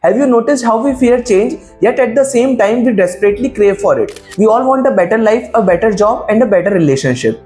Have you noticed how we fear change, yet at the same time we desperately crave for it? We all want a better life, a better job, and a better relationship.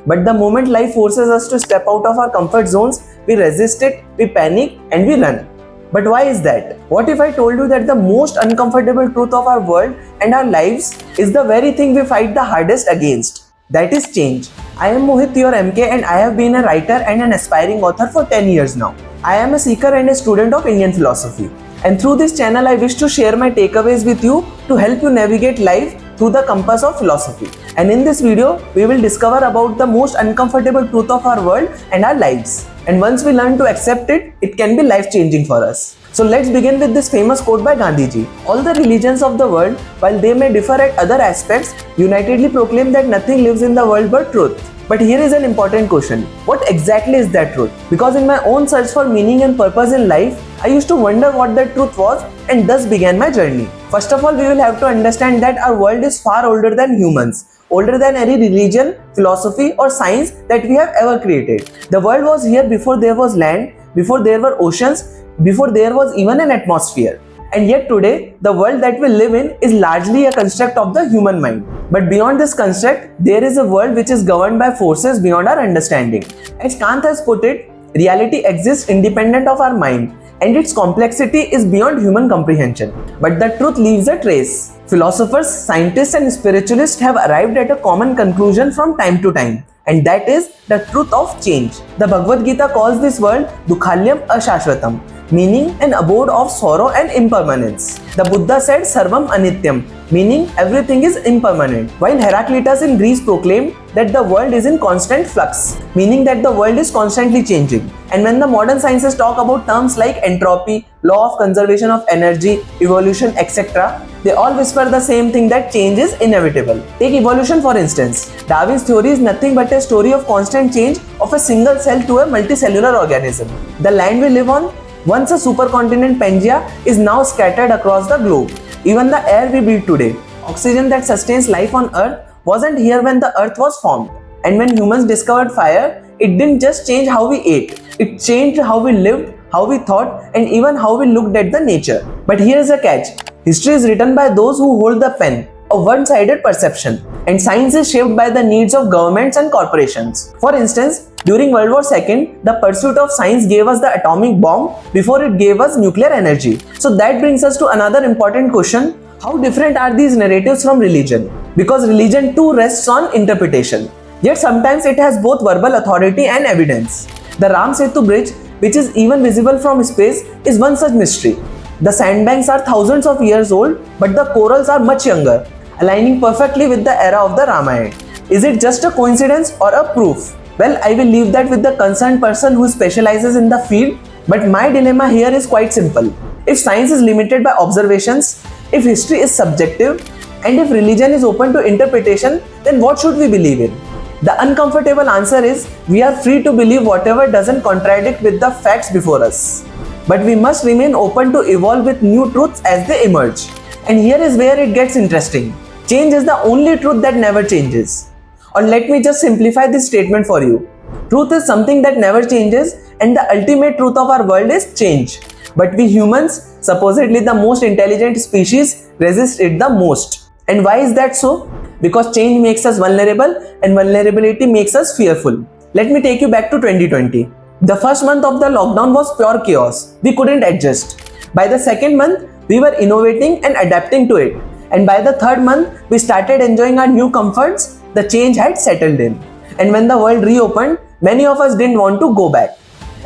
But the moment life forces us to step out of our comfort zones, we resist it, we panic, and we run. But why is that? What if I told you that the most uncomfortable truth of our world and our lives is the very thing we fight the hardest against? That is change. I am Mohit, your MK, and I have been a writer and an aspiring author for 10 years now. I am a seeker and a student of Indian philosophy. And through this channel, I wish to share my takeaways with you to help you navigate life through the compass of philosophy. And in this video, we will discover about the most uncomfortable truth of our world and our lives. And once we learn to accept it, it can be life-changing for us. So let's begin with this famous quote by Gandhiji. All the religions of the world, while they may differ at other aspects, unitedly proclaim that nothing lives in the world but truth. But here is an important question. What exactly is that truth? Because in my own search for meaning and purpose in life, I used to wonder what that truth was, and thus began my journey. First of all, we will have to understand that our world is far older than humans, older than any religion, philosophy, or science that we have ever created. The world was here before there was land, before there were oceans, before there was even an atmosphere. And yet today, the world that we live in is largely a construct of the human mind. But beyond this construct, there is a world which is governed by forces beyond our understanding. As Kant has put it, reality exists independent of our mind, and its complexity is beyond human comprehension. But the truth leaves a trace. Philosophers, scientists, and spiritualists have arrived at a common conclusion from time to time, and that is the truth of change. The Bhagavad Gita calls this world Dukhalyam Ashashvatam, meaning an abode of sorrow and impermanence. The Buddha said Sarvam Anityam, meaning everything is impermanent, while Heraclitus in Greece proclaimed that the world is in constant flux, meaning that the world is constantly changing. And when the modern sciences talk about terms like entropy, law of conservation of energy, evolution, etc., they all whisper the same thing, that change is inevitable. Take evolution for instance. Darwin's theory is nothing but a story of constant change of a single cell to a multicellular organism. The land we live on, once a supercontinent Pangea, is now scattered across the globe. Even the air we breathe today, oxygen that sustains life on Earth, wasn't here when the Earth was formed. And when humans discovered fire, it didn't just change how we ate, it changed how we lived, how we thought, and even how we looked at the nature. But here is a catch. History is written by those who hold the pen, a one-sided perception, and science is shaped by the needs of governments and corporations. For instance, during World War II, the pursuit of science gave us the atomic bomb before it gave us nuclear energy. So that brings us to another important question. How different are these narratives from religion? Because religion too rests on interpretation. Yet sometimes it has both verbal authority and evidence. The Ram Setu Bridge, which is even visible from space, is one such mystery. The sandbanks are thousands of years old, but the corals are much younger, aligning perfectly with the era of the Ramayana. Is it just a coincidence or a proof? Well, I will leave that with the concerned person who specializes in the field, but my dilemma here is quite simple. If science is limited by observations, if history is subjective, and if religion is open to interpretation, then what should we believe in? The uncomfortable answer is, we are free to believe whatever doesn't contradict with the facts before us. But we must remain open to evolve with new truths as they emerge. And here is where it gets interesting. Change is the only truth that never changes. Or let me just simplify this statement for you. Truth is something that never changes, and the ultimate truth of our world is change. But we humans, supposedly the most intelligent species, resist it the most. And why is that so? Because change makes us vulnerable, and vulnerability makes us fearful. Let me take you back to 2020. The first month of the lockdown was pure chaos. We couldn't adjust. By the second month, we were innovating and adapting to it. And by the third month, we started enjoying our new comforts. The change had settled in. And when the world reopened, many of us didn't want to go back.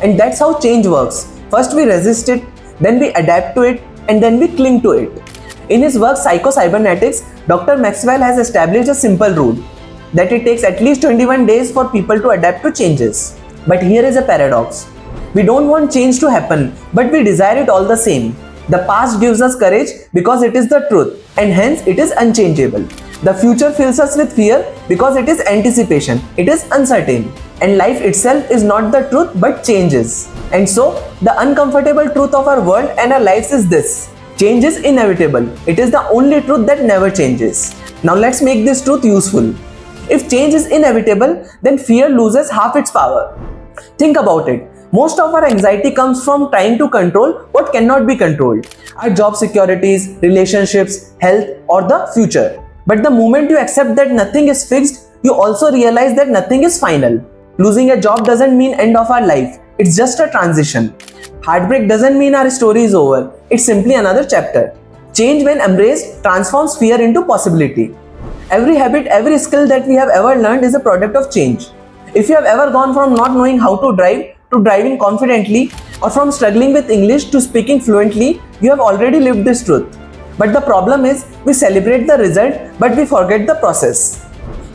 And that's how change works. First we resist it, then we adapt to it, and then we cling to it. In his work Psycho-Cybernetics, Dr. Maxwell has established a simple rule, that it takes at least 21 days for people to adapt to changes. But here is a paradox. We don't want change to happen, but we desire it all the same. The past gives us courage because it is the truth, and hence it is unchangeable. The future fills us with fear because it is anticipation, it is uncertain. And life itself is not the truth but changes. And so, the uncomfortable truth of our world and our lives is this. Change is inevitable. It is the only truth that never changes. Now let's make this truth useful. If change is inevitable, then fear loses half its power. Think about it. Most of our anxiety comes from trying to control what cannot be controlled, our job securities, relationships, health, or the future. But the moment you accept that nothing is fixed, you also realize that nothing is final. Losing a job doesn't mean end of our life, it's just a transition. Heartbreak doesn't mean our story is over, it's simply another chapter. Change, when embraced, transforms fear into possibility. Every habit, every skill that we have ever learned is a product of change. If you have ever gone from not knowing how to drive to driving confidently, or from struggling with English to speaking fluently, you have already lived this truth. But the problem is, we celebrate the result but we forget the process.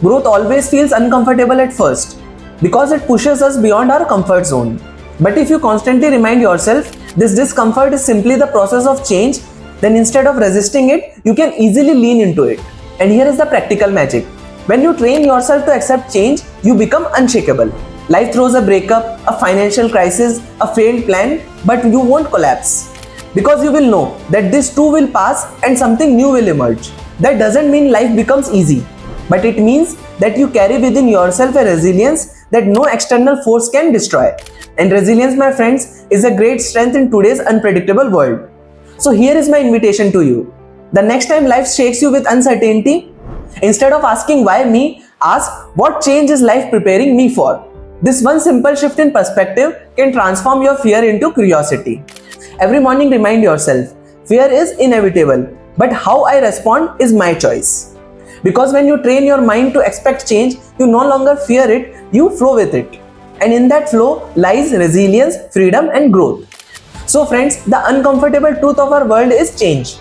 Growth always feels uncomfortable at first because it pushes us beyond our comfort zone. But if you constantly remind yourself this discomfort is simply the process of change, then instead of resisting it, you can easily lean into it. And here is the practical magic. When you train yourself to accept change, you become unshakable. Life throws a breakup, a financial crisis, a failed plan, but you won't collapse. Because you will know that this too will pass and something new will emerge. That doesn't mean life becomes easy, but it means that you carry within yourself a resilience that no external force can destroy. And resilience, my friends, is a great strength in today's unpredictable world. So here is my invitation to you. The next time life shakes you with uncertainty, instead of asking why me, ask what change is life preparing me for. This one simple shift in perspective can transform your fear into curiosity. Every morning remind yourself, fear is inevitable, but how I respond is my choice. Because when you train your mind to expect change, you no longer fear it, you flow with it. And in that flow lies resilience, freedom, and growth. So friends, the uncomfortable truth of our world is change.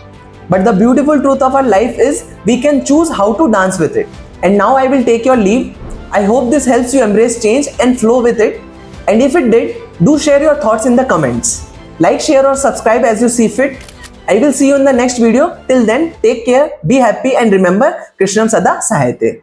But the beautiful truth of our life is we can choose how to dance with it. And now I will take your leave. I hope this helps you embrace change and flow with it. And if it did, do share your thoughts in the comments. Like, share or subscribe as you see fit. I will see you in the next video. Till then, take care, be happy and remember, Krishnam Sada Sahayate.